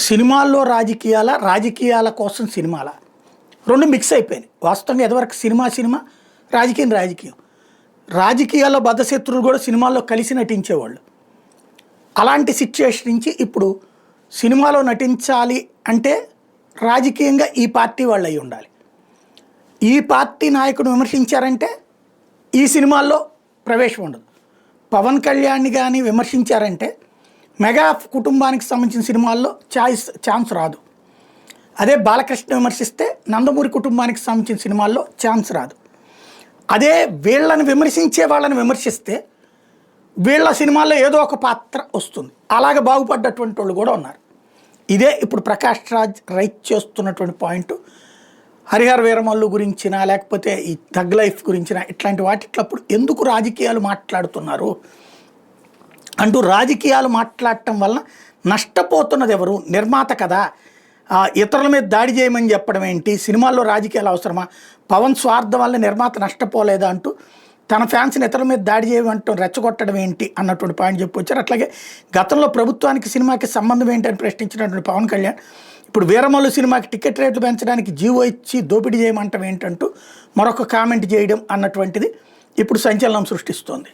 సినిమాల్లో రాజకీయాల కోసం సినిమాల రెండు మిక్స్ అయిపోయినాయి. వాస్తవంగా ఎదవరకు సినిమా, రాజకీయం. రాజకీయాల్లో బద్ధశత్రువులు కూడా సినిమాల్లో కలిసి నటించేవాళ్ళు. అలాంటి సిచ్యుయేషన్ నుంచి ఇప్పుడు సినిమాలో నటించాలి అంటే రాజకీయంగా ఈ పార్టీ వాళ్ళు అయి ఉండాలి. ఈ పార్టీ నాయకుడు విమర్శించారంటే ఈ సినిమాల్లో ప్రవేశం ఉండదు. పవన్ కళ్యాణ్ని కానీ విమర్శించారంటే మెగా కుటుంబానికి సంబంధించిన సినిమాల్లో ఛాన్స్ రాదు. అదే బాలకృష్ణ విమర్శిస్తే నందమూరి కుటుంబానికి సంబంధించిన సినిమాల్లో ఛాన్స్ రాదు. అదే వీళ్ళని విమర్శించే వాళ్ళని విమర్శిస్తే వీళ్ళ సినిమాల్లో ఏదో ఒక పాత్ర వస్తుంది. అలాగే బాగుపడ్డటువంటి వాళ్ళు కూడా ఉన్నారు. ఇదే ఇప్పుడు ప్రకాష్ రాజ్ రైట్ చేస్తున్నటువంటి పాయింట్. హరిహర వీరమల్లు గురించిన లేకపోతే ఈ థగ్ లైఫ్ గురించిన ఇట్లాంటి వాటిట్లప్పుడు ఎందుకు రాజకీయాలు మాట్లాడుతున్నారు అంటూ రాజకీయాలు మాట్లాడటం వలన నష్టపోతున్నది ఎవరు? నిర్మాత కదా. ఇతరుల మీద దాడి చేయమని చెప్పడం ఏంటి? సినిమాల్లో రాజకీయాలు అవసరమా? పవన్ స్వార్థం వల్ల నిర్మాత నష్టపోలేదా అంటూ తన ఫ్యాన్స్ని ఇతరుల మీద దాడి చేయమంటూ రెచ్చగొట్టడం ఏంటి అన్నటువంటి పాయింట్ చెప్పొచ్చారు. అట్లాగే గతంలో ప్రభుత్వానికి సినిమాకి సంబంధం ఏంటి అని ప్రశ్నించినటువంటి పవన్ కళ్యాణ్ ఇప్పుడు వీరమల్లు సినిమాకి టికెట్ రేట్లు పెంచడానికి జీవో ఇచ్చి దోపిడీ చేయమంటాం ఏంటంటూ మరొక కామెంట్ చేయడం అన్నటువంటిది ఇప్పుడు సంచలనం సృష్టిస్తోంది.